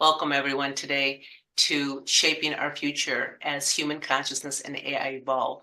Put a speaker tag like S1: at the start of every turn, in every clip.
S1: Welcome everyone today to Shaping Our Future as Human Consciousness and AI Evolve.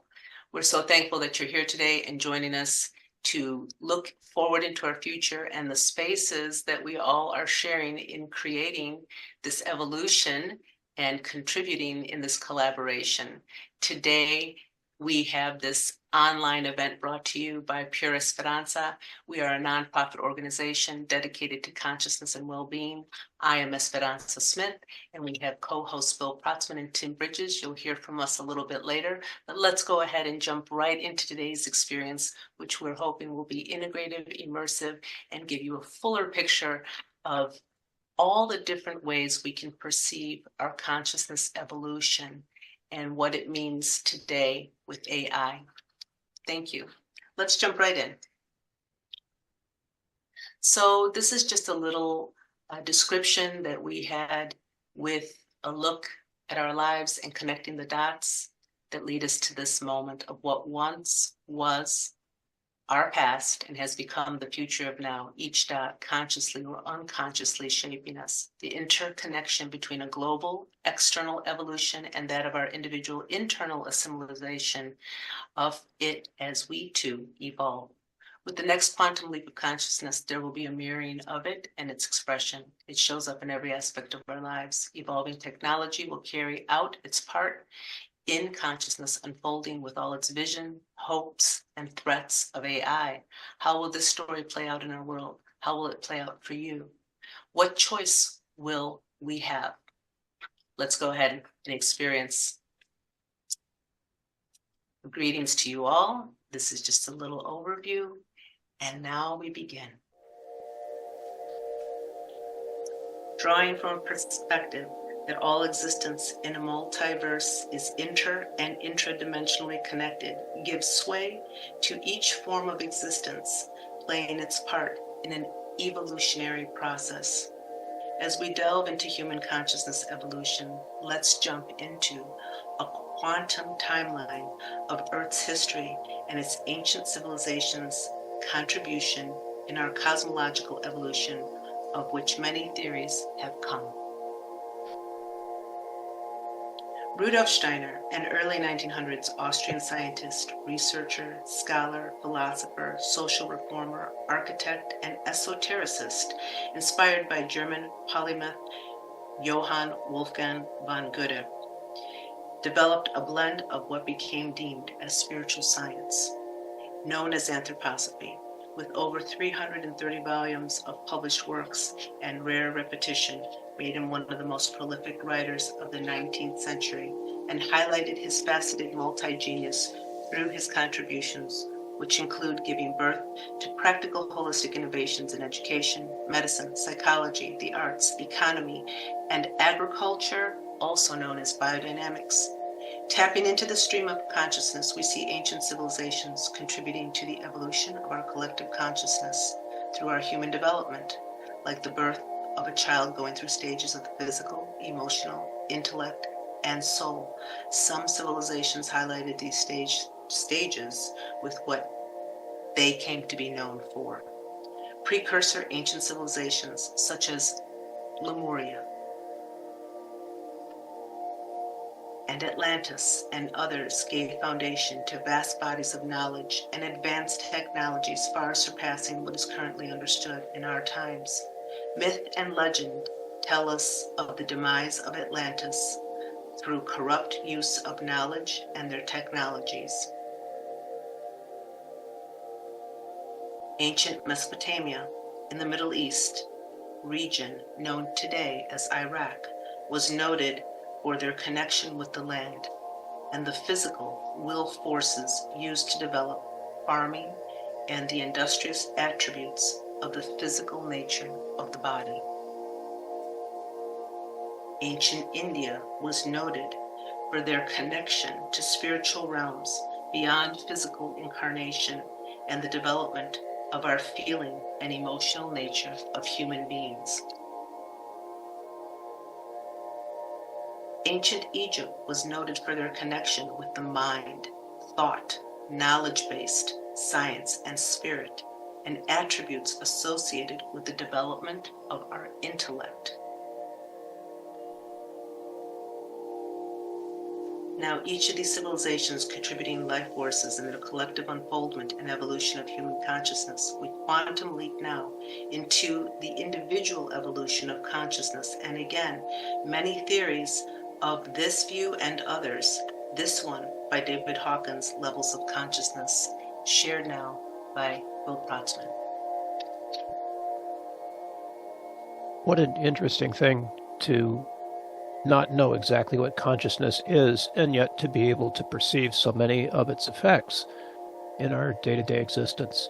S1: We're so thankful that you're here today and joining us to look forward into our future and the spaces that we all are sharing in creating this evolution and contributing in this collaboration. Today, we have this online event brought to you by PureEsperanza. We are a nonprofit organization dedicated to consciousness and well-being. I am Esperanza Smith, and we have co-hosts Bill Protzman and Tim Bridges. You'll hear from us a little bit later, but let's go ahead and jump right into today's experience, which we're hoping will be integrative, immersive, and give you a fuller picture of all the different ways we can perceive our consciousness evolution and what it means today with AI. Thank you. Let's jump right in. So this is just a little description that we had with a look at our lives and connecting the dots that lead us to this moment of what once was our past and has become the future of now, each dot consciously or unconsciously shaping us. The interconnection between a global external evolution and that of our individual internal assimilation of it as we too evolve. With the next quantum leap of consciousness, there will be a mirroring of it and its expression. It shows up in every aspect of our lives. Evolving technology will carry out its part in consciousness unfolding with all its vision, hopes, and threats of AI. How will this story play out in our world? How will it play out for you? What choice will we have? Let's go ahead and experience. Greetings to you all. This is just a little overview, and now we begin. Drawing from a perspective that all existence in a multiverse is inter- and intradimensionally connected, gives sway to each form of existence, playing its part in an evolutionary process. As we delve into human consciousness evolution, let's jump into a quantum timeline of Earth's history and its ancient civilizations' contribution in our cosmological evolution, of which many theories have come. Rudolf Steiner, an early 1900s Austrian scientist, researcher, scholar, philosopher, social reformer, architect, and esotericist, inspired by German polymath Johann Wolfgang von Goethe, developed a blend of what became deemed as spiritual science, known as anthroposophy, with over 330 volumes of published works and rare repetition, made him one of the most prolific writers of the 19th century and highlighted his faceted multi-genius through his contributions, which include giving birth to practical holistic innovations in education, medicine, psychology, the arts, economy, and agriculture, also known as biodynamics. Tapping into the stream of consciousness, we see ancient civilizations contributing to the evolution of our collective consciousness through our human development, like the birth of a child going through stages of the physical, emotional, intellect, and soul. Some civilizations highlighted these stages with what they came to be known for. Precursor ancient civilizations such as Lemuria and Atlantis and others gave foundation to vast bodies of knowledge and advanced technologies far surpassing what is currently understood in our times. Myth and legend tell us of the demise of Atlantis through corrupt use of knowledge and their technologies. Ancient Mesopotamia in the Middle East region, known today as Iraq, was noted for their connection with the land and the physical will forces used to develop farming and the industrious attributes of the physical nature of the body. Ancient India was noted for their connection to spiritual realms beyond physical incarnation and the development of our feeling and emotional nature of human beings. Ancient Egypt was noted for their connection with the mind, thought, knowledge-based, science, and spirit, and attributes associated with the development of our intellect. Now, each of these civilizations contributing life forces in their collective unfoldment and evolution of human consciousness, we quantum leap now into the individual evolution of consciousness. And again, many theories of this view and others, this one by David Hawkins, Levels of Consciousness, shared now by Bill Protzman.
S2: What an interesting thing to not know exactly what consciousness is, and yet to be able to perceive so many of its effects in our day-to-day existence.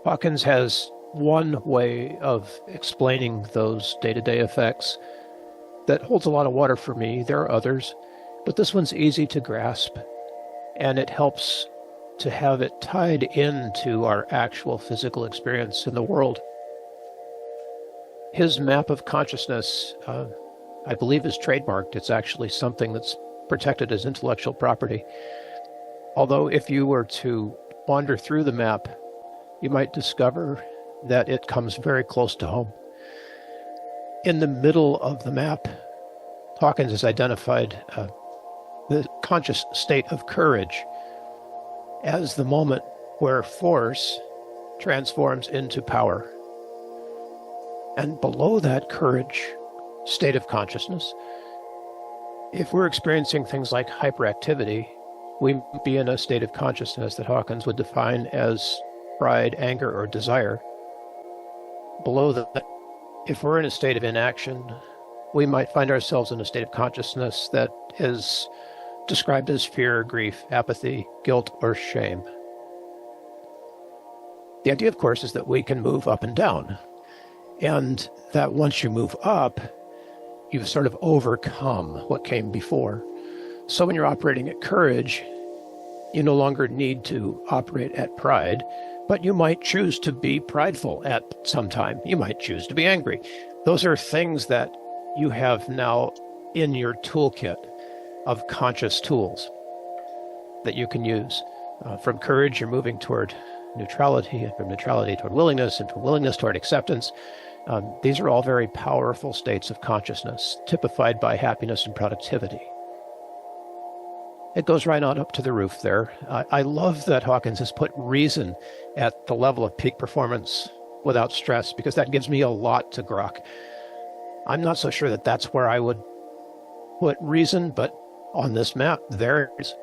S2: Hawkins has one way of explaining those day-to-day effects that holds a lot of water for me. There are others, but this one's easy to grasp, and it helps to have it tied into our actual physical experience in the world. His map of consciousness, I believe, is trademarked. It's actually something that's protected as intellectual property. Although if you were to wander through the map, you might discover that it comes very close to home. In the middle of the map, Hawkins has identified the conscious state of courage as the moment where force transforms into power. And below that courage state of consciousness, if we're experiencing things like hyperactivity, we might be in a state of consciousness that Hawkins would define as pride, anger, or desire. Below that, if we're in a state of inaction, we might find ourselves in a state of consciousness that is described as fear, grief, apathy, guilt, or shame. The idea, of course, is that we can move up and down, and that once you move up, you've sort of overcome what came before. So when you're operating at courage, you no longer need to operate at pride, but you might choose to be prideful at some time. You might choose to be angry. Those are things that you have now in your toolkit of conscious tools that you can use. From courage, you're moving toward neutrality, and from neutrality toward willingness, and from willingness toward acceptance. These are all very powerful states of consciousness, typified by happiness and productivity. It goes right on up to the roof there. I love that Hawkins has put reason at the level of peak performance without stress, because that gives me a lot to grok. I'm not so sure that that's where I would put reason, but on this map, there it is.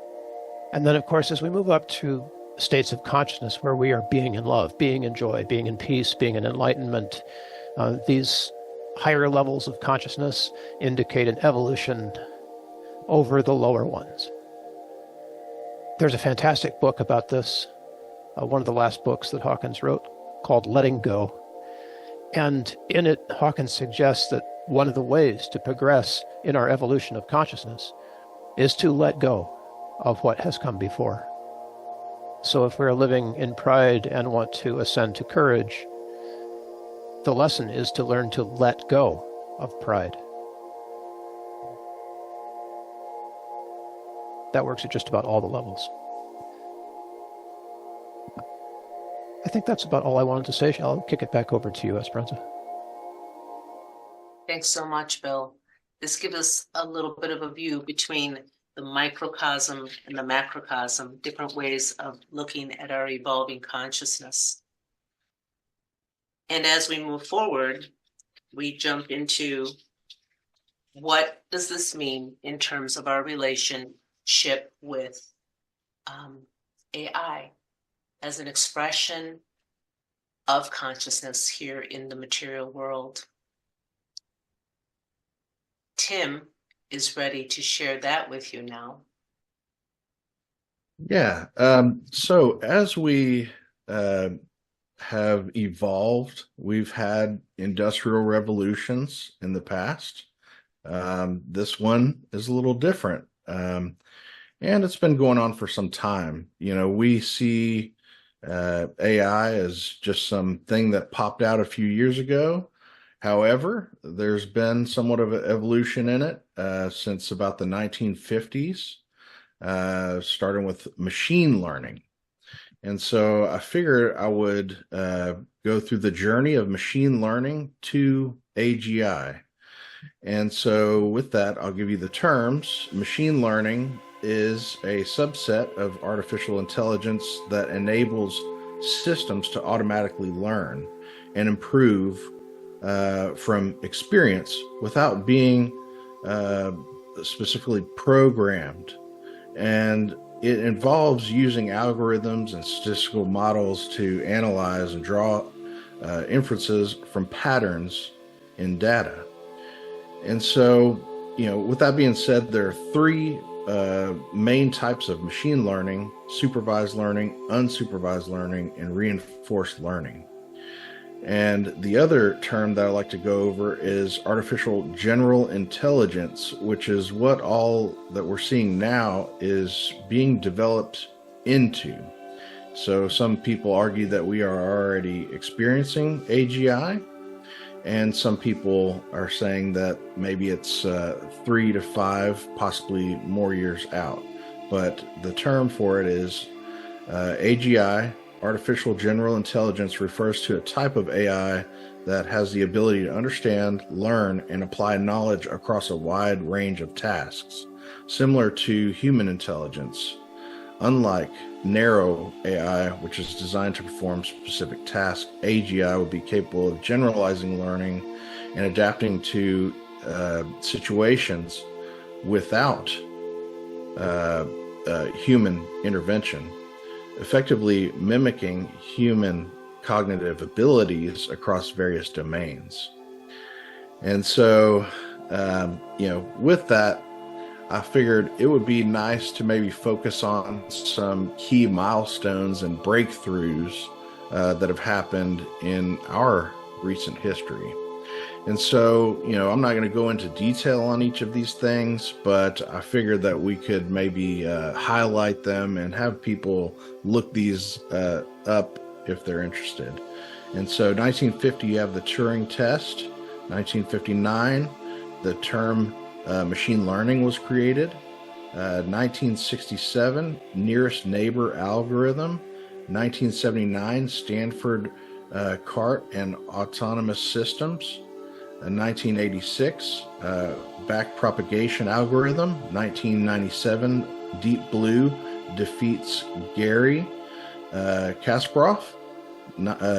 S2: And then, of course, as we move up to states of consciousness where we are being in love, being in joy, being in peace, being in enlightenment, these higher levels of consciousness indicate an evolution over the lower ones. There's a fantastic book about this, one of the last books that Hawkins wrote, called Letting Go. And in it, Hawkins suggests that one of the ways to progress in our evolution of consciousness is to let go of what has come before. So if we're living in pride and want to ascend to courage, the lesson is to learn to let go of pride. That works at just about all the levels. I think that's about all I wanted to say. I'll kick it back over to you, Esperanza.
S1: Thanks so much, Bill. This gives us a little bit of a view between the microcosm and the macrocosm, different ways of looking at our evolving consciousness. And as we move forward, we jump into what does this mean in terms of our relationship with AI as an expression of consciousness here in the material world. Tim is ready to share that with you now.
S3: Yeah. So as we have evolved, we've had industrial revolutions in the past. This one is a little different. And it's been going on for some time. You know, we see AI as just something that popped out a few years ago. However, there's been somewhat of an evolution in it since about the 1950s, starting with machine learning. And so I figured I would go through the journey of machine learning to AGI. And so with that, I'll give you the terms. Machine learning is a subset of artificial intelligence that enables systems to automatically learn and improve from experience without being specifically programmed. And it involves using algorithms and statistical models to analyze and draw inferences from patterns in data. And so, with that being said, there are three main types of machine learning: supervised learning, unsupervised learning, and reinforced learning. And the other term that I like to go over is artificial general intelligence, which is what all that we're seeing now is being developed into. So some people argue that we are already experiencing AGI, and some people are saying that maybe it's 3 to 5, possibly more years out. But the term for it is AGI. Artificial general intelligence refers to a type of AI that has the ability to understand, learn, and apply knowledge across a wide range of tasks, similar to human intelligence. Unlike narrow AI, which is designed to perform specific tasks, AGI would be capable of generalizing learning and adapting to situations without human intervention, effectively mimicking human cognitive abilities across various domains. And so, with that, I figured it would be nice to maybe focus on some key milestones and breakthroughs that have happened in our recent history. And so, I'm not going to go into detail on each of these things, but I figured that we could maybe highlight them and have people look these up if they're interested. And so 1950, you have the Turing test. 1959, the term machine learning was created. 1967, nearest neighbor algorithm. 1979, Stanford CART and autonomous systems. 1986, backpropagation algorithm. 1997, Deep Blue defeats Gary Kasparov.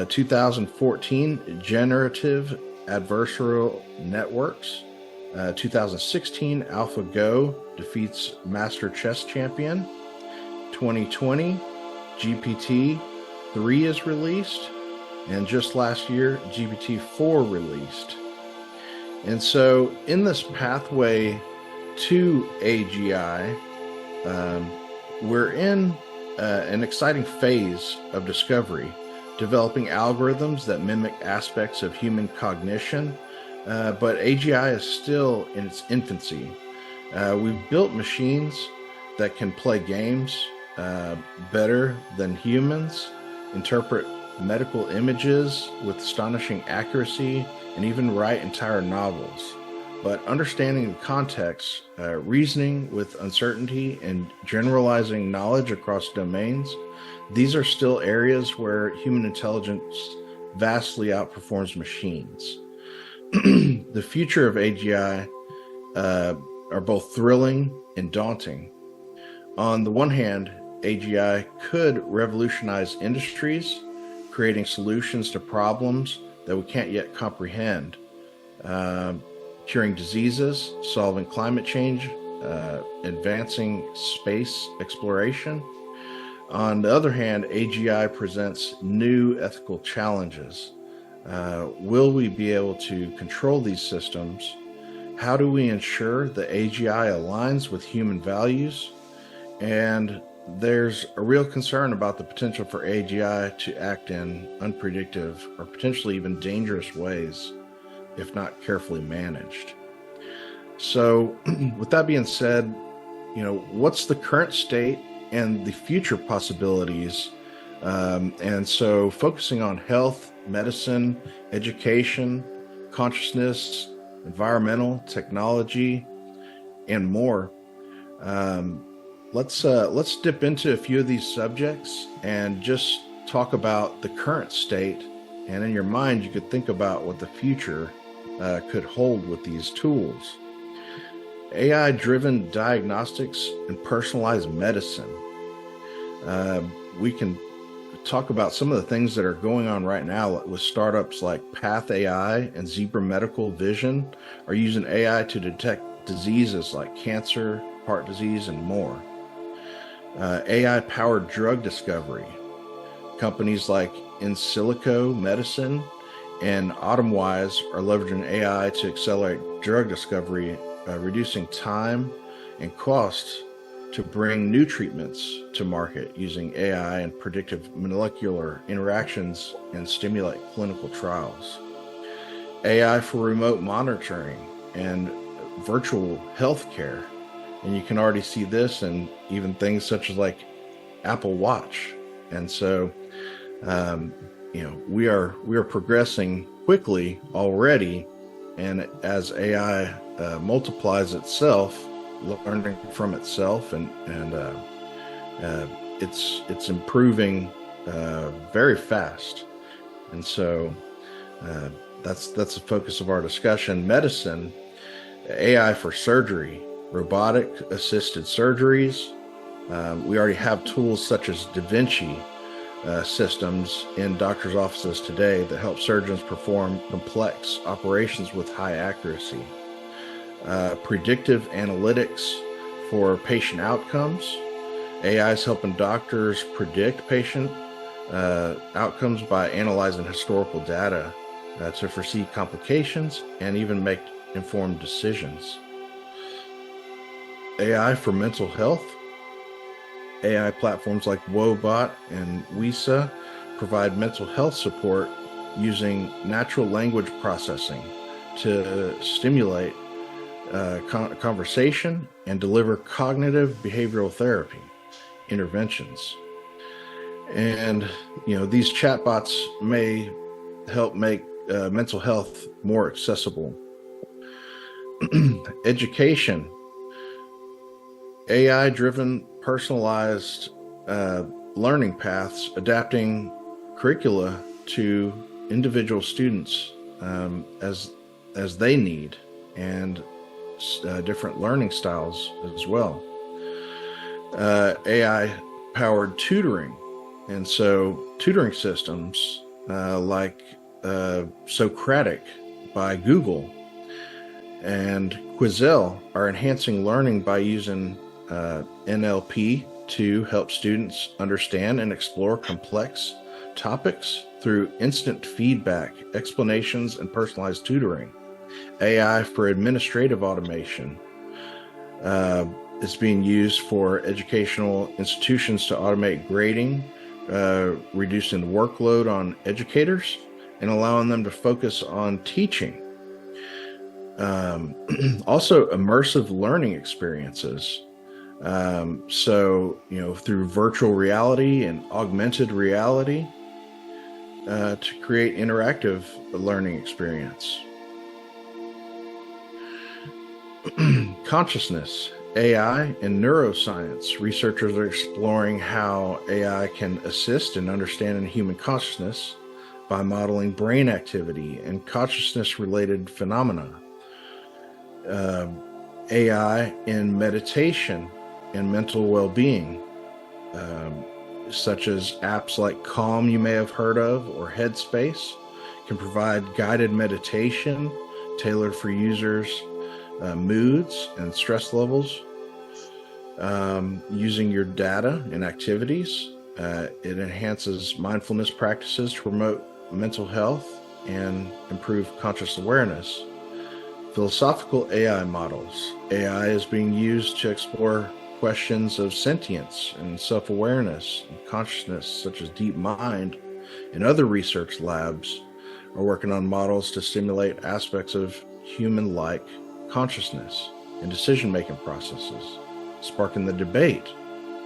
S3: 2014, generative adversarial networks. 2016, AlphaGo defeats master chess champion. 2020, GPT-3 is released. And just last year, GPT-4 released. And so in this pathway to AGI, we're in an exciting phase of discovery, developing algorithms that mimic aspects of human cognition, but AGI is still in its infancy. We've built machines that can play games better than humans, interpret medical images with astonishing accuracy, and even write entire novels. But understanding the context, reasoning with uncertainty, and generalizing knowledge across domains, these are still areas where human intelligence vastly outperforms machines. The future of AGI are both thrilling and daunting. On the one hand, AGI could revolutionize industries, creating solutions to problems that we can't yet comprehend, curing diseases, solving climate change, advancing space exploration. On the other hand, AGI presents new ethical challenges. Will we be able to control these systems? How do we ensure that AGI aligns with human values? And there's a real concern about the potential for AGI to act in unpredictable or potentially even dangerous ways if not carefully managed. So with that being said, what's the current state and the future possibilities? And so focusing on health, medicine, education, consciousness, environmental, technology, and more. Let's dip into a few of these subjects and just talk about the current state. And in your mind, you could think about what the future could hold with these tools. AI-driven diagnostics and personalized medicine. We can talk about some of the things that are going on right now with startups like Path AI and Zebra Medical Vision are using AI to detect diseases like cancer, heart disease, and more. AI-powered drug discovery. Companies like In Silico Medicine and Atomwise are leveraging AI to accelerate drug discovery, reducing time and costs to bring new treatments to market using AI and predictive molecular interactions and stimulate clinical trials. AI for remote monitoring and virtual healthcare. And you can already see this in even things such as like Apple Watch. And so, we are progressing quickly already. And as AI multiplies itself, learning from itself, and it's improving very fast. And so that's the focus of our discussion. Medicine, AI for surgery, robotic assisted surgeries. We already have tools such as Da Vinci systems in doctors' offices today that help surgeons perform complex operations with high accuracy. Predictive analytics for patient outcomes. AI is helping doctors predict patient outcomes by analyzing historical data to foresee complications and even make informed decisions. AI for mental health. AI platforms like Woebot and Wisa provide mental health support using natural language processing to stimulate conversation and deliver cognitive behavioral therapy interventions. And these chatbots may help make mental health more accessible. Education, AI-driven personalized learning paths, adapting curricula to individual students as they need, and different learning styles as well. AI-powered tutoring, and so tutoring systems like Socratic by Google and Quizelle are enhancing learning by using NLP to help students understand and explore complex topics through instant feedback, explanations, and personalized tutoring. AI for administrative automation is being used for educational institutions to automate grading, reducing the workload on educators and allowing them to focus on teaching. Also, immersive learning experiences. Through virtual reality and augmented reality to create interactive learning experience. Consciousness, AI, and neuroscience. Researchers are exploring how AI can assist in understanding human consciousness by modeling brain activity and consciousness-related phenomena. AI in meditation and mental well-being, such as apps like Calm you may have heard of, or Headspace, can provide guided meditation tailored for users' moods and stress levels. Using your data and activities, it enhances mindfulness practices to promote mental health and improve conscious awareness. Philosophical AI models. AI is being used to explore questions of sentience and self-awareness and consciousness, such as DeepMind and other research labs are working on models to stimulate aspects of human-like consciousness and decision-making processes, sparking the debate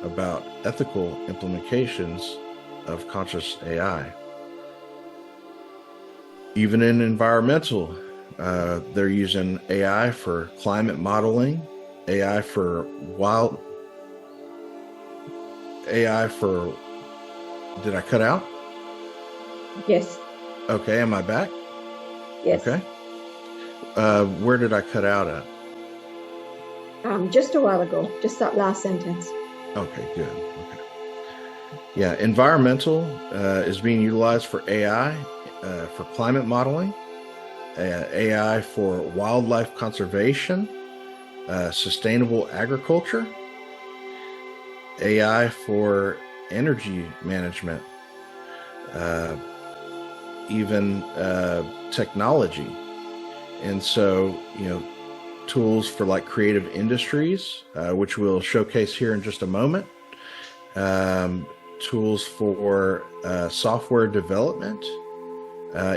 S3: about ethical implications of conscious AI. Even in environmental, they're using AI for climate modeling, AI for did I cut out?
S4: Yes.
S3: Okay, am I back?
S4: Yes.
S3: Okay. Where did I cut out at?
S4: Just a while ago, just that last sentence.
S3: Okay, good. Okay. Yeah, environmental is being utilized for AI, for climate modeling, AI for wildlife conservation, sustainable agriculture, AI for energy management, even technology. And so, tools for like creative industries, which we'll showcase here in just a moment. Tools for software development,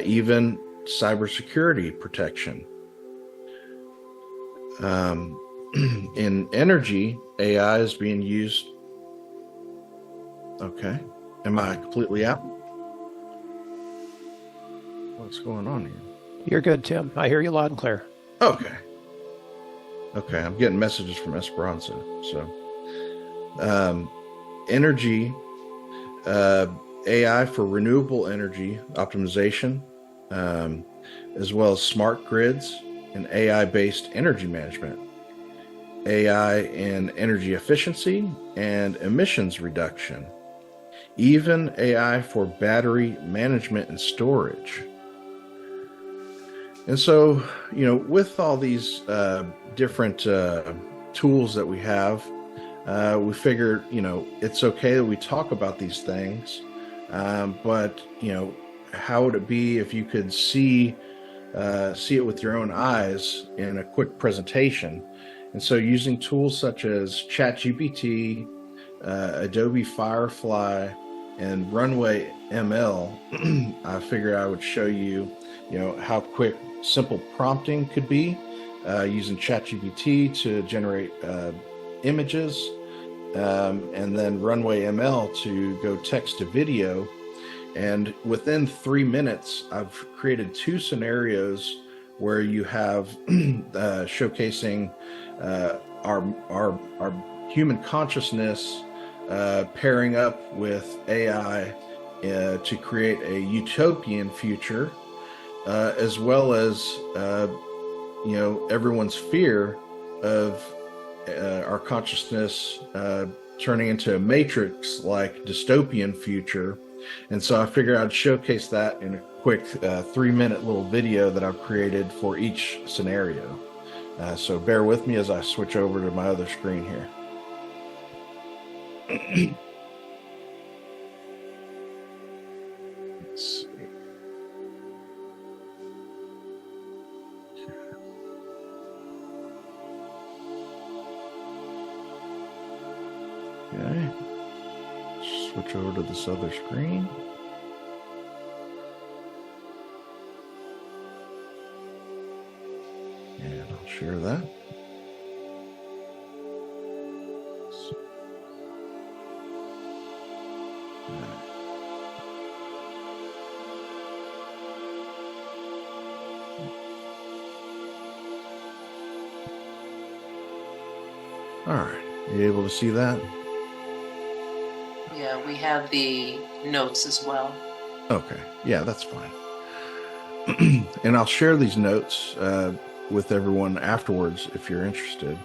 S3: even cybersecurity protection. In energy, AI is being used. Okay. Am I completely out? What's going on here?
S2: You're good, Tim. I hear you loud and clear.
S3: Okay. Okay, I'm getting messages from Esperanza. So, energy, AI for renewable energy optimization, as well as smart grids and AI-based energy management, AI in energy efficiency and emissions reduction, even AI for battery management and storage. And so, with all these different tools that we have, we figured, it's okay that we talk about these things, but, how would it be if you could see it with your own eyes in a quick presentation? And so using tools such as ChatGPT, Adobe Firefly, and Runway ML, I figured I would show you, how quick simple prompting could be using ChatGPT to generate images, and then Runway ML to go text to video. And within 3 minutes, I've created 2 scenarios where you have showcasing our human consciousness pairing up with AI to create a utopian future, as well as everyone's fear of our consciousness turning into a matrix-like dystopian future. And so I figured I'd showcase that in a quick 3-minute little video that I've created for each scenario. So bear with me as I switch over to my other screen here. Let's see. Okay. Switch over to this other screen. And I'll share that. All right. You able to see that?
S1: Yeah, we have the notes as well.
S3: Okay. Yeah, that's fine. And I'll share these notes with everyone afterwards if you're interested.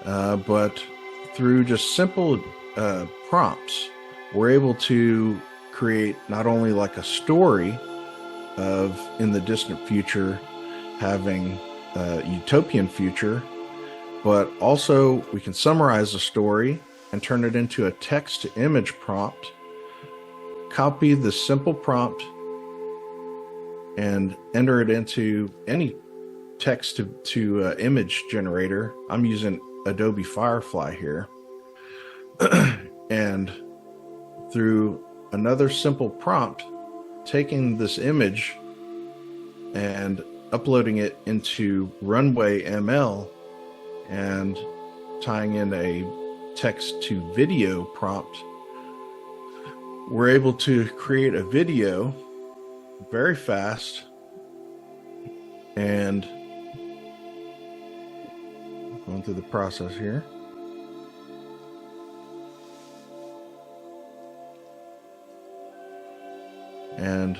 S3: But through just simple prompts, we're able to create not only like a story of in the distant future having a utopian future, but also we can summarize the story and turn it into a text to image prompt, copy the simple prompt and enter it into any text to image generator. I'm using Adobe Firefly here. And through another simple prompt, taking this image and uploading it into Runway ML and tying in a text to video prompt, we're able to create a video very fast and going through the process here. And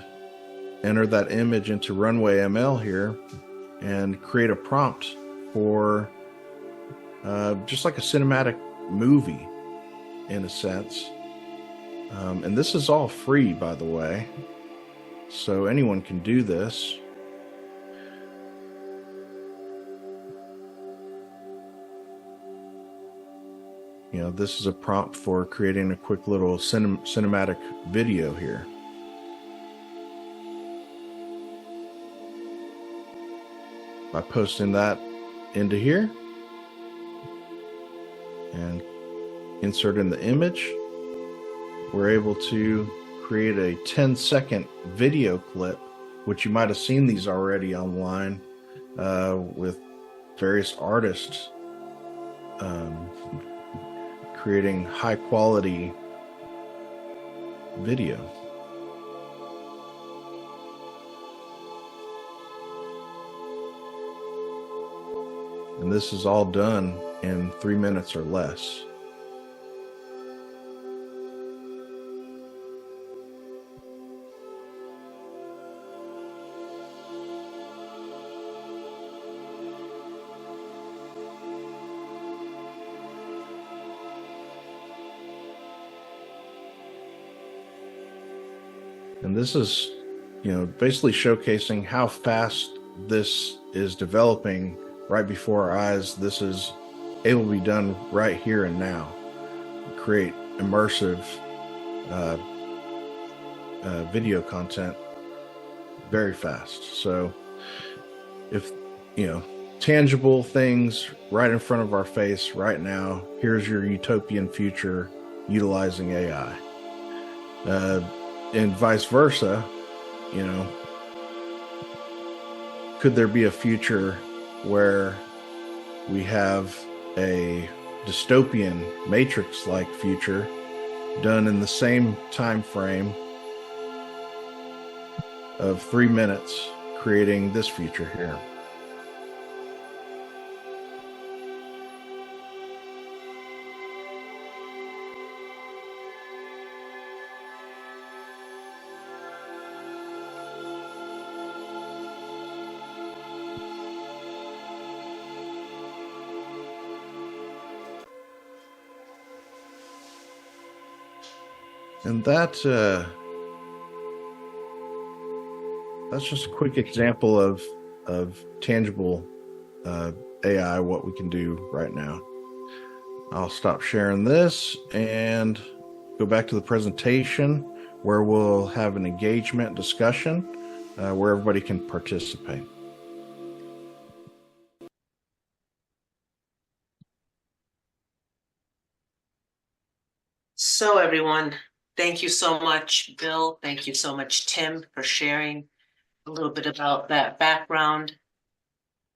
S3: enter that image into Runway ML here and create a prompt for just like a cinematic movie in a sense. And this is all free, by the way, so anyone can do this. You know, this is a prompt for creating a quick little cinematic video here. By posting that into here and inserting the image, we're able to create a 10-second video clip, which you might have seen these already online with various artists creating high quality video. And this is all done in 3 minutes or less. And this is, you know, basically showcasing how fast this is developing right before our eyes. This is able to be done right here and now. Create immersive video content very fast. So if, you know, tangible things right in front of our face right now, here's your utopian future utilizing AI. And vice versa, you know, could there be a future where we have a dystopian Matrix-like future done in the same time frame of 3 minutes, creating this future here? And that's just a quick example of tangible AI, what we can do right now. I'll stop sharing this and go back to the presentation where we'll have an engagement discussion where everybody can participate.
S1: So everyone, thank you so much, Bill. Thank you so much, Tim, for sharing a little bit about that background.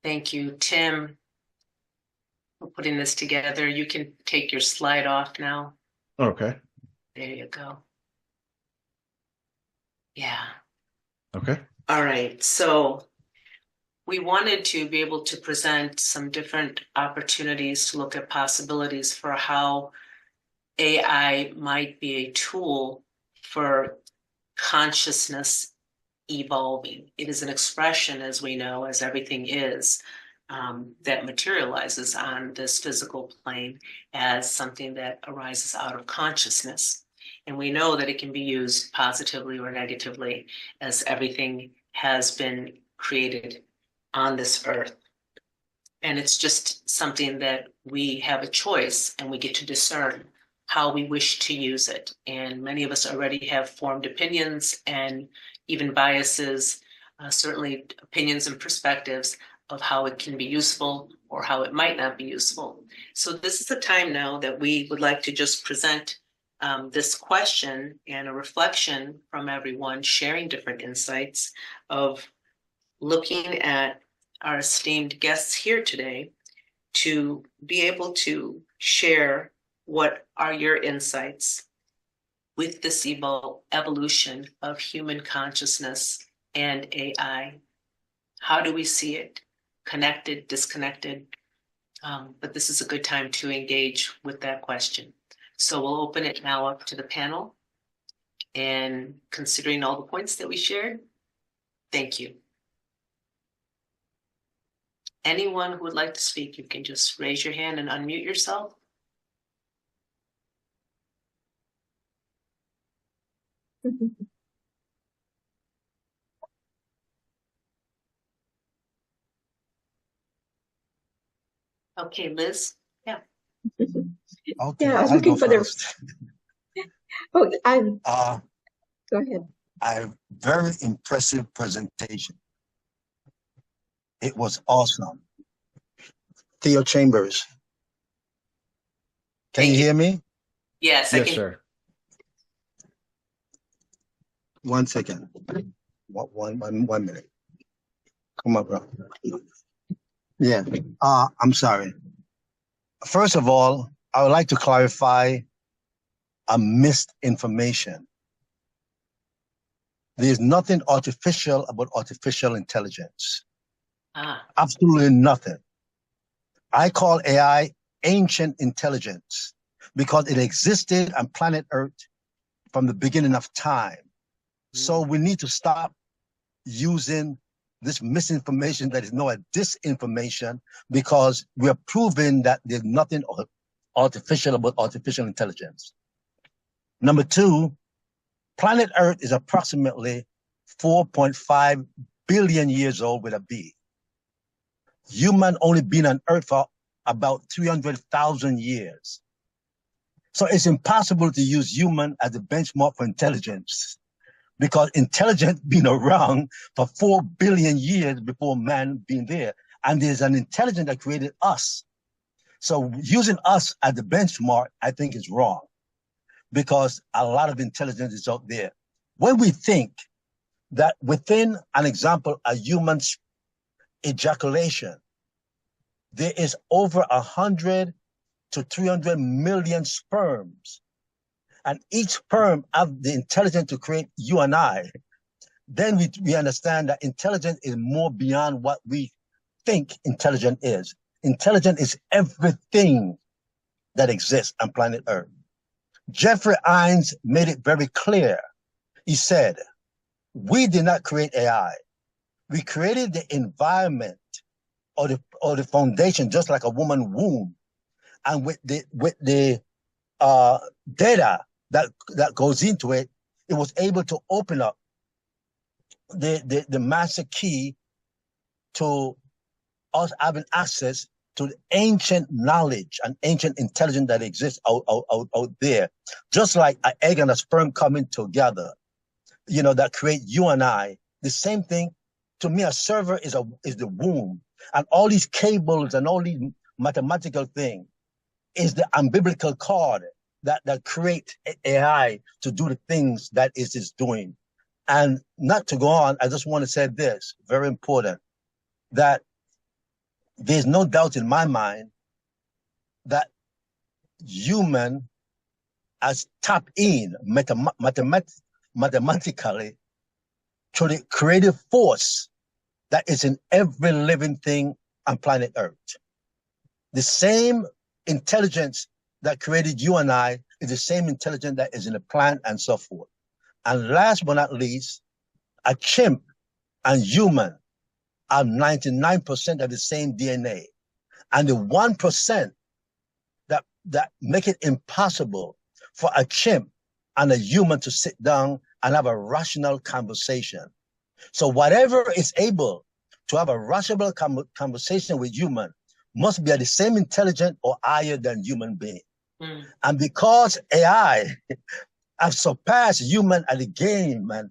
S1: Thank you, Tim, for putting this together. You can take your slide off now.
S3: Okay.
S1: There you go. Yeah.
S3: Okay.
S1: All right. So we wanted to be able to present some different opportunities to look at possibilities for how AI might be a tool for consciousness evolving. It is an expression, as we know, as everything is, that materializes on this physical plane as something that arises out of consciousness. And we know that it can be used positively or negatively, as everything has been created on this earth. And it's just something that we have a choice and we get to discern how we wish to use it. And many of us already have formed opinions and even biases, certainly opinions and perspectives of how it can be useful or how it might not be useful. So this is the time now that we would like to just present this question and a reflection from everyone, sharing different insights of looking at our esteemed guests here today to be able to share what are your insights with this evolution of human consciousness and AI. How do we see it? Connected, disconnected? But this is a good time to engage with that question. So we'll open it now up to the panel. And considering all the points that we shared, thank you. anyone who would like to speak, you can just raise your hand and unmute yourself. Okay, Liz. Yeah.
S5: Okay,
S4: Yeah, I was
S5: I'll
S4: looking
S5: go
S4: for the.
S5: first.
S4: Oh, I'm.
S5: Uh,
S4: Go ahead.
S5: a very impressive presentation. It was awesome. Theo Chambers, can
S1: Thank
S5: you
S1: you.
S5: hear me?
S1: Yes, I
S3: Yes,
S1: can.
S3: sir.
S5: 1 second. One minute. Come on, bro. Yeah. I'm sorry. First of all, I would like to clarify a misinformation. There's nothing artificial about artificial intelligence.
S1: Ah,
S5: Absolutely nothing. I call AI ancient intelligence because it existed on planet Earth from the beginning of time. So we need to stop using this misinformation that is known as disinformation, because we're proving that there's nothing artificial about artificial intelligence. Number two, planet Earth is approximately 4.5 billion years old with a B. Human only been on Earth for about 300,000 years. So it's impossible to use human as a benchmark for intelligence, because intelligence been around for 4 billion years before man being there. And there's an intelligence that created us. So using us as the benchmark, I think is wrong, because a lot of intelligence is out there. When we think that within an example, a human's ejaculation, there is over 100 to 300 million sperms, and each sperm have the intelligence to create you and I, then we understand that intelligence is more beyond what we think intelligent is. Intelligent is everything that exists on planet Earth. Jeffrey Hines made it very clear. He said, we did not create AI. We created the environment or the foundation, just like a woman's womb. And with the data that goes into it, it was able to open up the master key to us having access to the ancient knowledge and ancient intelligence that exists out there. Just like an egg and a sperm coming together, that create you and I. The same thing, to me, a server is the womb. And all these cables and all these mathematical things is the umbilical cord that create AI to do the things that it is doing. And not to go on, I just want to say this, very important, that there's no doubt in my mind that human has tapped in mathematically to the creative force that is in every living thing on planet Earth. The same intelligence that created you and I is the same intelligence that is in the plant and so forth. And last but not least, a chimp and human are 99% of the same DNA. And the 1% that make it impossible for a chimp and a human to sit down and have a rational conversation. So whatever is able to have a rational conversation with human must be at the same intelligent or higher than human being. And because AI have surpassed human at the game and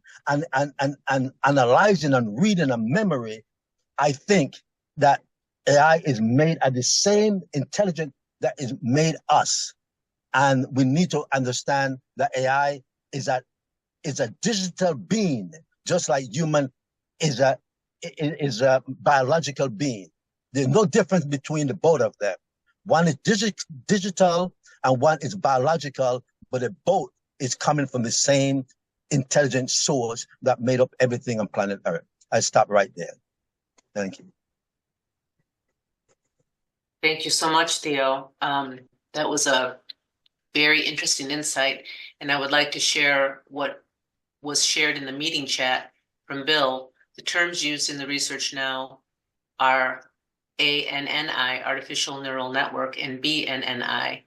S5: analyzing and reading and memory, I think that AI is made at the same intelligence that is made us. And we need to understand that AI is a digital being, just like human is a biological being. There's no difference between the both of them. One is digital and one is biological, but the both is coming from the same intelligent source that made up everything on planet Earth. I stop right there. Thank you.
S1: thank you so much, Theo. That was a very interesting insight, and I would like to share what was shared in the meeting chat from Bill. The terms used in the research now are ANNI, artificial neural network, and BNNI,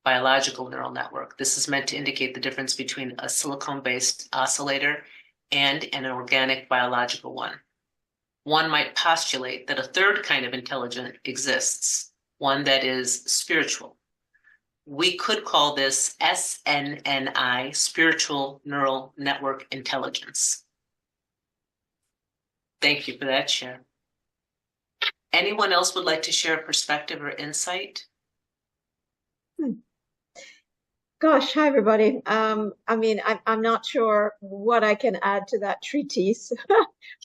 S1: biological neural network. This is meant to indicate the difference between a silicon-based oscillator and an organic biological one. One might postulate that a third kind of intelligence exists, one that is spiritual. We could call this SNNI, spiritual neural network intelligence. Thank you for that share. Anyone else would like to share a perspective or insight?
S4: Gosh, hi everybody. I mean, I'm not sure what I can add to that treatise,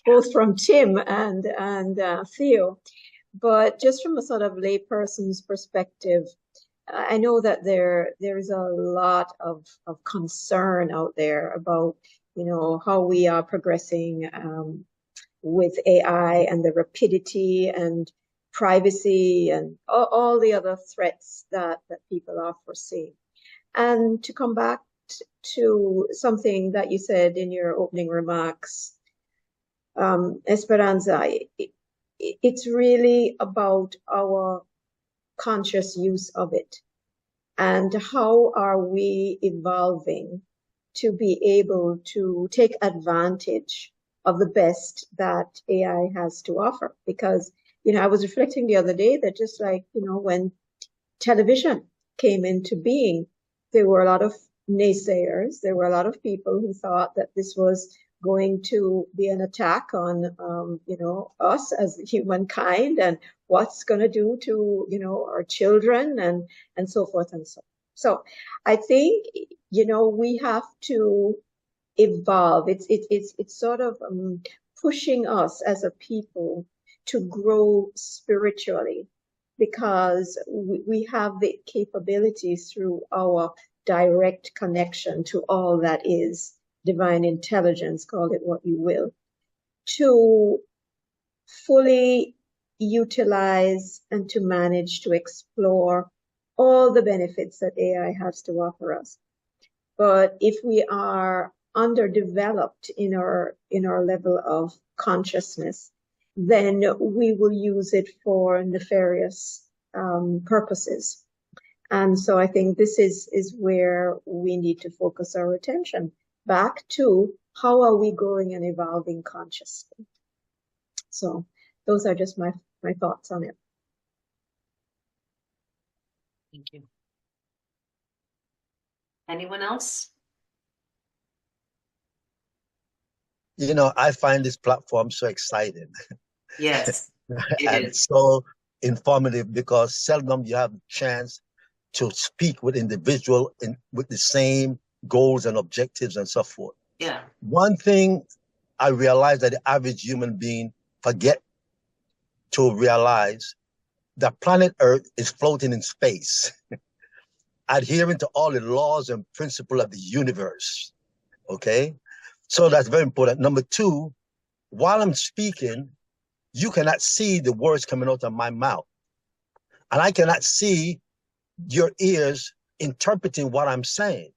S4: both from Tim and Theo, but just from a sort of layperson's perspective, I know that there is a lot of concern out there about, you know, how we are progressing with AI and the rapidity and privacy and all the other threats that people are foreseeing. And to come back to something that you said in your opening remarks, Esperanza, it's really about our conscious use of it. And how are we evolving to be able to take advantage of the best that AI has to offer? Because, you know, I was reflecting the other day that just like, you know, when television came into being, there were a lot of naysayers. There were a lot of people who thought that this was going to be an attack on, you know, us as humankind and what's going to do to, you know, our children and so forth and so on. So I think, you know, we have to evolve. It's sort of pushing us as a people to grow spiritually, because we have the capabilities through our direct connection to all that is divine intelligence, call it what you will, to fully utilize and to manage to explore all the benefits that AI has to offer us. But if we are underdeveloped in our level of consciousness, then we will use it for nefarious purposes. And so I think this is where we need to focus our attention back to how are we growing and evolving consciously. So those are just my thoughts on it.
S1: Thank you. Anyone else?
S5: You know, I find this platform so exciting.
S1: Yes, it
S5: and
S1: is.
S5: so informative, because seldom you have a chance to speak with individual with the same goals and objectives and so forth.
S1: Yeah. One
S5: thing I realized that the average human being forget to realize that planet Earth is floating in space, adhering to all the laws and principles of the universe. Okay? So that's very important. Number two, while I'm speaking, you cannot see the words coming out of my mouth. And I cannot see your ears interpreting what I'm saying.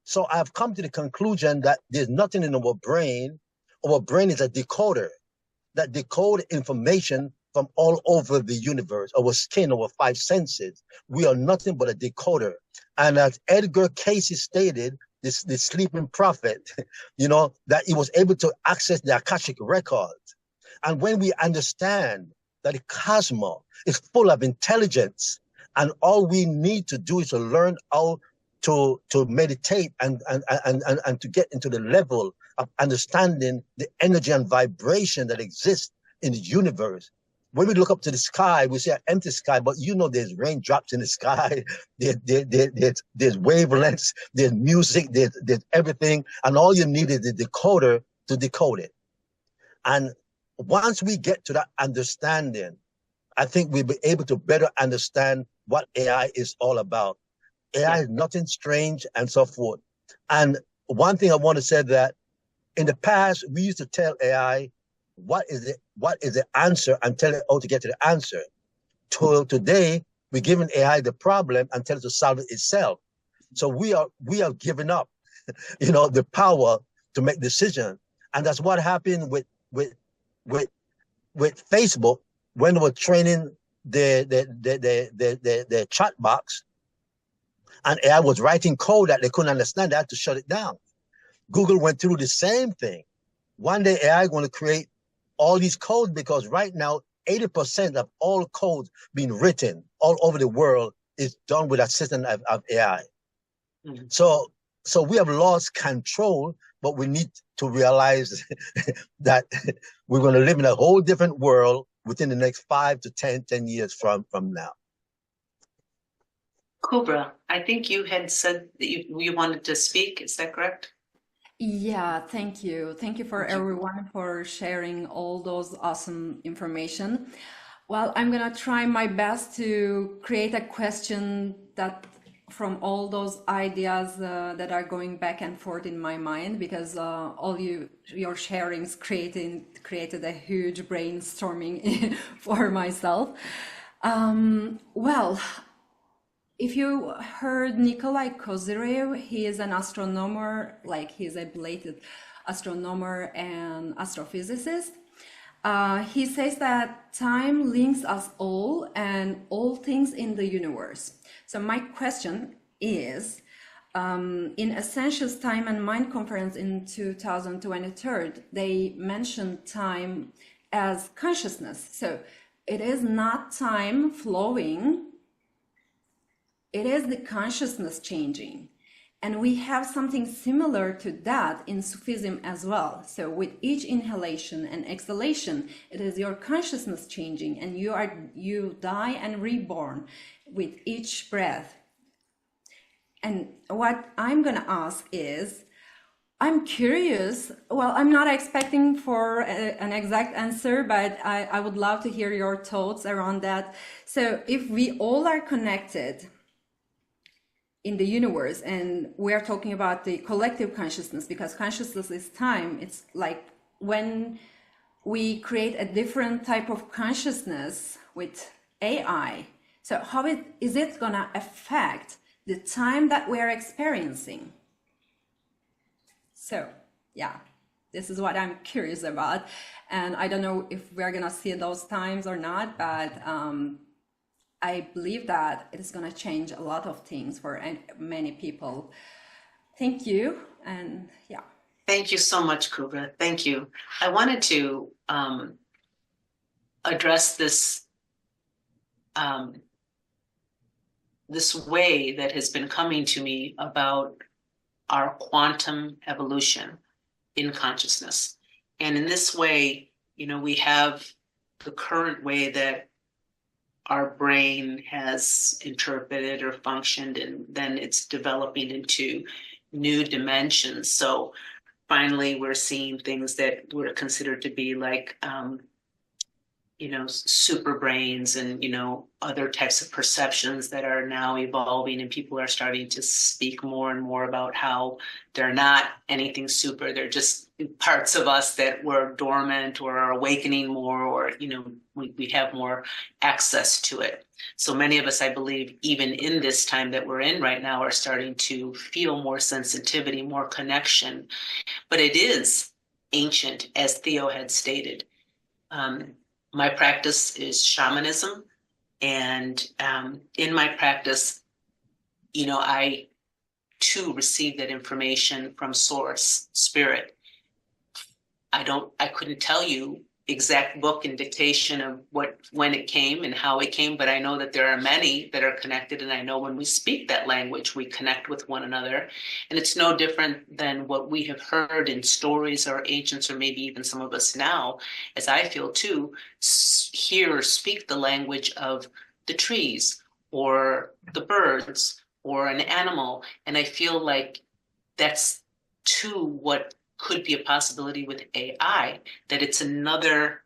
S5: So I've come to the conclusion that there's nothing in our brain. Our brain is a decoder that decodes information from all over the universe, our skin, our five senses. We are nothing but a decoder. And as Edgar Cayce stated, the sleeping prophet, you know, that he was able to access the Akashic records. And when we understand that the cosmos is full of intelligence, and all we need to do is to learn how to meditate and to get into the level of understanding the energy and vibration that exists in the universe. When we look up to the sky, we see an empty sky, but you know there's raindrops in the sky, there's wavelengths, there's music, there's everything, and all you need is the decoder to decode it. And once we get to that understanding, I think we'll be able to better understand what AI is all about. AI is nothing strange and so forth. And one thing I want to say that in the past, we used to tell AI what is the answer and tell it how to get to the answer. Today, we're giving AI the problem and tell it to solve it itself. So we are giving up, you know, the power to make decisions. And that's what happened with Facebook. when they were training the chat box, and AI was writing code that they couldn't understand, they had to shut it down. Google went through the same thing. One day AI is going to create all these codes, because right now 80% of all code being written all over the world is done with assistance of AI. Mm-hmm. So we have lost control, but we need to realize that we're going to live in a whole different world within the next 5 to 10 years from now.
S1: Kubra, I think you had said that you wanted to speak. Is that correct?
S6: Yeah, thank you. Thank you for everyone for sharing all those awesome information. Well, I'm gonna try my best to create a question that from all those ideas that are going back and forth in my mind, because all your sharings created a huge brainstorming for myself. Well, if you heard Nikolai Kozyrev, he is an astronomer, like he's a belated astronomer and astrophysicist. He says that time links us all and all things in the universe. So my question is, in Essentials Time and Mind Conference in 2023, they mentioned time as consciousness. So it is not time flowing, it is the consciousness changing. And we have something similar to that in Sufism as well. So with each inhalation and exhalation, it is your consciousness changing, and you die and reborn with each breath. And what I'm gonna ask is, I'm curious, well, I'm not expecting for an exact answer, but I would love to hear your thoughts around that. So if we all are connected in the universe, and we're talking about the collective consciousness, because consciousness is time, it's like when we create a different type of consciousness with AI, so how is it gonna affect the time that we're experiencing? So yeah, this is what I'm curious about, and I don't know if we're gonna see those times or not, but I believe that it is going to change a lot of things for many people. Thank you. And yeah.
S1: Thank you so much, Kubra. Thank you. I wanted to address this this way that has been coming to me about our quantum evolution in consciousness. And in this way, you know, we have the current way that our brain has interpreted or functioned, and then it's developing into new dimensions. So finally, we're seeing things that were considered to be like, you know, super brains and, you know, other types of perceptions that are now evolving, and people are starting to speak more and more about how they're not anything super. They're just parts of us that were dormant or are awakening more, or, you know, we have more access to it. So many of us, I believe, even in this time that we're in right now, are starting to feel more sensitivity, more connection. But it is ancient, as Theo had stated. My practice is shamanism, and in my practice, you know, I too receive that information from source, spirit. I couldn't tell you exact book and dictation of when it came and how it came, but I know that there are many that are connected, and I know when we speak that language, we connect with one another. And it's no different than what we have heard in stories or ancients, or maybe even some of us now, as I feel too, hear or speak the language of the trees or the birds or an animal. And I feel like that's too what could be a possibility with AI, that it's another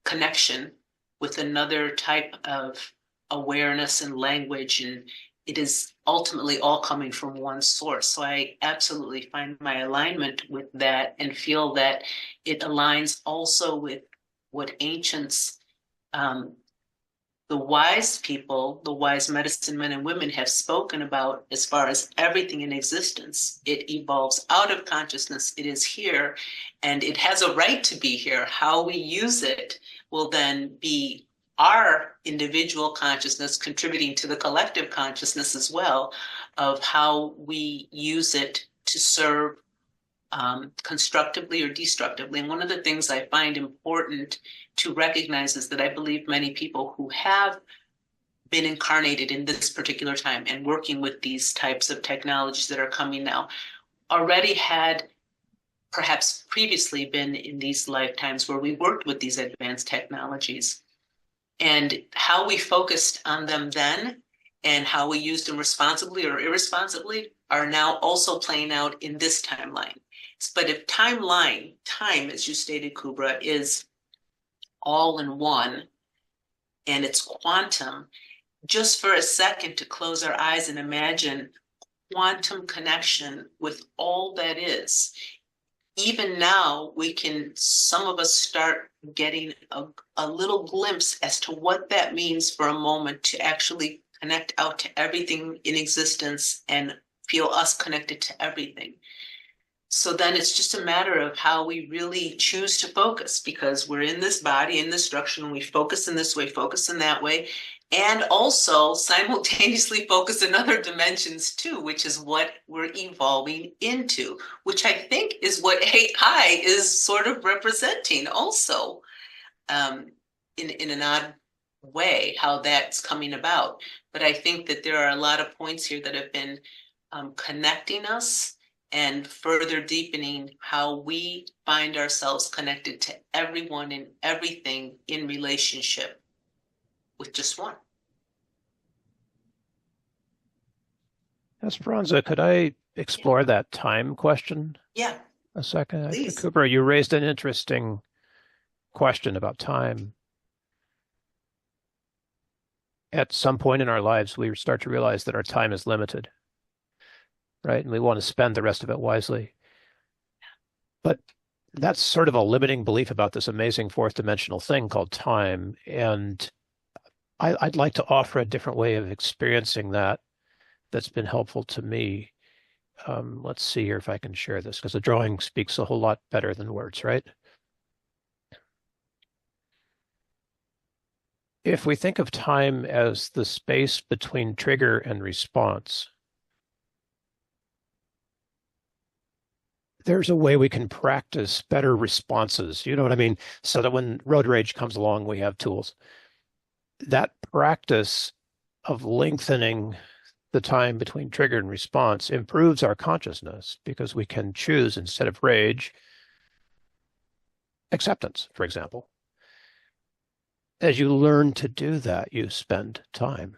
S1: connection with another type of awareness and language, and it is ultimately all coming from one source. So I absolutely find my alignment with that, and feel that it aligns also with what ancients the wise people, the wise medicine men and women have spoken about as far as everything in existence. It evolves out of consciousness. It is here, and it has a right to be here. How we use it will then be our individual consciousness contributing to the collective consciousness as well, of how we use it to serve constructively or destructively. And one of the things I find important to recognize is that I believe many people who have been incarnated in this particular time and working with these types of technologies that are coming now already had perhaps previously been in these lifetimes where we worked with these advanced technologies. And how we focused on them then and how we used them responsibly or irresponsibly are now also playing out in this timeline. But if time, as you stated, Kubra, is all in one and it's quantum, just for a second to close our eyes and imagine quantum connection with all that is. Even now, some of us start getting a little glimpse as to what that means for a moment to actually connect out to everything in existence and feel us connected to everything. So then it's just a matter of how we really choose to focus, because we're in this body, in this structure, and we focus in this way, focus in that way, and also simultaneously focus in other dimensions too, which is what we're evolving into, which I think is what AI is sort of representing also, in an odd way, how that's coming about. But I think that there are a lot of points here that have been connecting us and further deepening how we find ourselves connected to everyone and everything in relationship with just one.
S2: Esperanza, could I explore that time question?
S1: Yeah.
S2: A second?
S1: Please.
S2: Cooper, you raised an interesting question about time. At some point in our lives, we start to realize that our time is limited, right? And we want to spend the rest of it wisely. But that's sort of a limiting belief about this amazing fourth dimensional thing called time. And I'd like to offer a different way of experiencing that that's been helpful to me. Let's see here if I can share this, because the drawing speaks a whole lot better than words, right? If we think of time as the space between trigger and response, there's a way we can practice better responses. You know what I mean? So that when road rage comes along, we have tools. That practice of lengthening the time between trigger and response improves our consciousness, because we can choose, instead of rage, acceptance, for example. As you learn to do that, you spend time.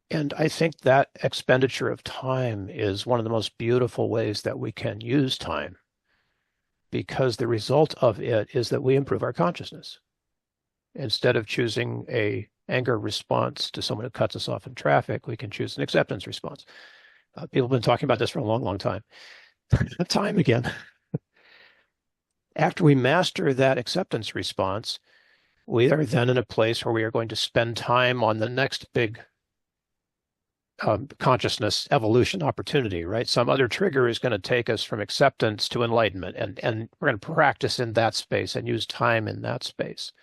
S2: And I think that expenditure of time is one of the most beautiful ways that we can use time, because the result of it is that we improve our consciousness. Instead of choosing a anger response to someone who cuts us off in traffic, we can choose an acceptance response. People have been talking about this for a long, long time. Time again. After we master that acceptance response, we are then in a place where we are going to spend time on the next big consciousness evolution opportunity, right? Some other trigger is going to take us from acceptance to enlightenment, and we're going to practice in that space and use time in that space.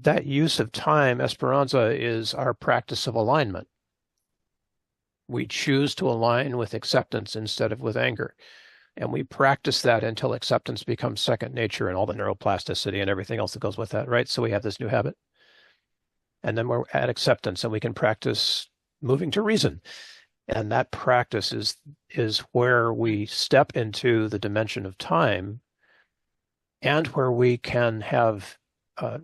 S2: That use of time, Esperanza, is our practice of alignment. We choose to align with acceptance instead of with anger. And we practice that until acceptance becomes second nature and all the neuroplasticity and everything else that goes with that, right? So we have this new habit. And then we're at acceptance, and we can practice moving to reason. And that practice is where we step into the dimension of time, and where we can have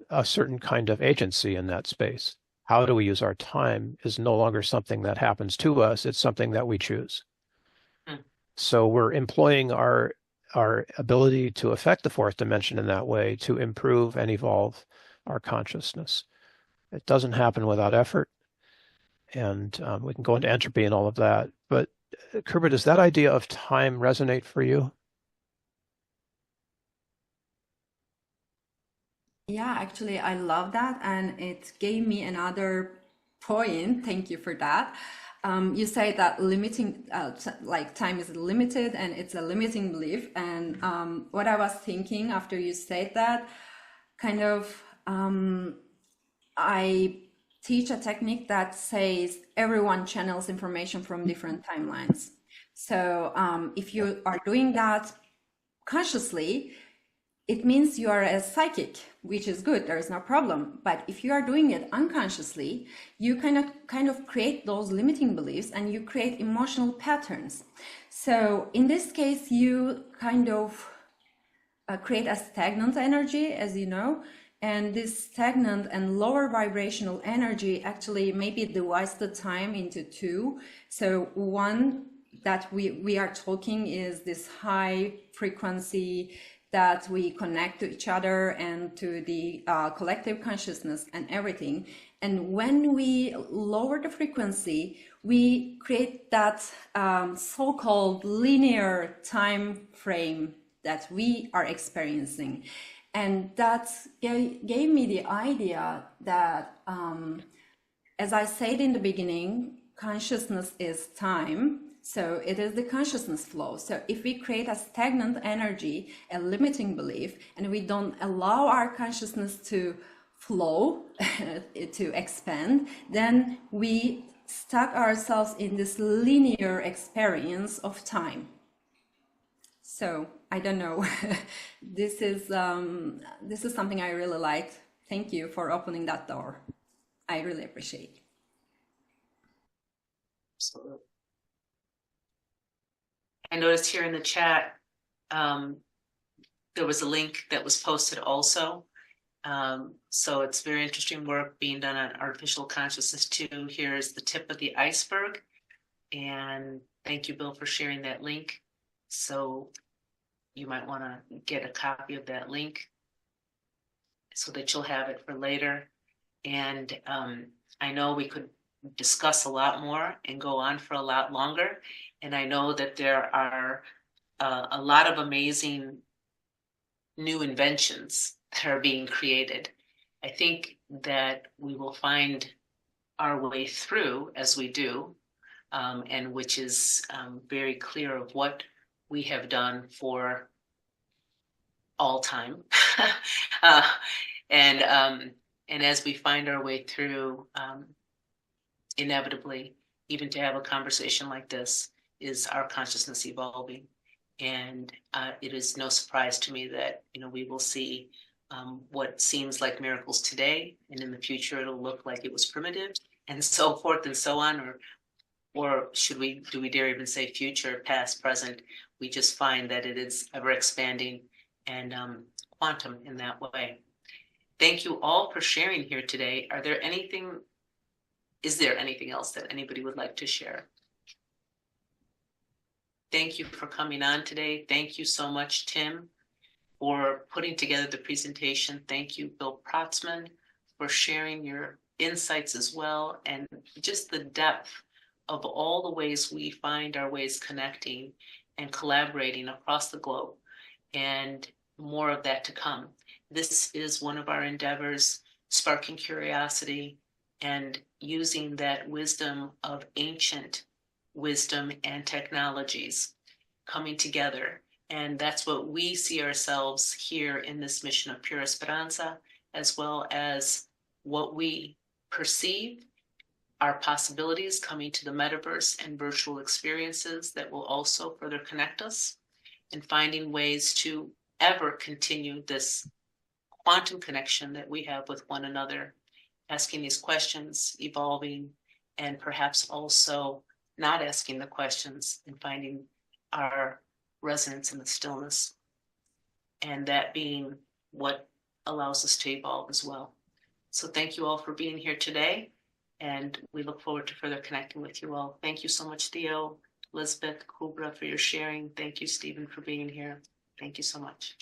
S2: a certain kind of agency in that space. How do we use our time is no longer something that happens to us. It's something that we choose. So we're employing our ability to affect the fourth dimension in that way to improve and evolve our consciousness. It doesn't happen without effort. And we can go into entropy and all of that. But Kerber, does that idea of time resonate for you?
S6: Yeah, actually, I love that. And it gave me another point. Thank you for that. You say that limiting, like time is limited and it's a limiting belief. And what I was thinking after you said that, kind of, I teach a technique that says everyone channels information from different timelines. So if you are doing that consciously, it means you are a psychic, which is good. There is no problem. But if you are doing it unconsciously, you kind of create those limiting beliefs and you create emotional patterns. So in this case, you kind of create a stagnant energy, as you know, and this stagnant and lower vibrational energy actually maybe divides the time into two. So one that we are talking is this high frequency that we connect to each other and to the collective consciousness and everything. And when we lower the frequency, we create that so-called linear time frame that we are experiencing. And that gave me the idea that, as I said in the beginning, consciousness is time. So it is the consciousness flow. So if we create a stagnant energy, a limiting belief, and we don't allow our consciousness to flow, to expand, then we stuck ourselves in this linear experience of time. So I don't know. This is something I really liked. Thank you for opening that door. I really appreciate it.
S1: Absolutely. I noticed here in the chat, there was a link that was posted also. So it's very interesting work being done on artificial consciousness too. Here's the tip of the iceberg. And thank you, Bill, for sharing that link. So you might want to get a copy of that link so that you'll have it for later. And I know we could discuss a lot more and go on for a lot longer. And I know that there are a lot of amazing new inventions that are being created. I think that we will find our way through as we do, and which is very clear of what we have done for all time. And as we find our way through, inevitably, even to have a conversation like this, is our consciousness evolving. And it is no surprise to me that we will see what seems like miracles today, and in the future it'll look like it was primitive, and so forth and so on, or do we dare even say future, past, present? We just find that it is ever expanding and quantum in that way. Thank you all for sharing here today. Is there anything else that anybody would like to share? Thank you for coming on today. Thank you so much, Tim, for putting together the presentation. Thank you, Bill Protzman, for sharing your insights as well, and just the depth of all the ways we find our ways connecting and collaborating across the globe, and more of that to come. This is one of our endeavors, sparking curiosity and using that wisdom of ancient wisdom and technologies coming together. And that's what we see ourselves here in this mission of PureEsperanza, as well as what we perceive are possibilities coming to the metaverse and virtual experiences that will also further connect us, and finding ways to ever continue this quantum connection that we have with one another, asking these questions, evolving, and perhaps also not asking the questions and finding our resonance in the stillness, and that being what allows us to evolve as well. So thank you all for being here today, and we look forward to further connecting with you all. Thank you so much, Theo, Elizabeth, Kubra, for your sharing. Thank you, Stephen, for being here. Thank you so much.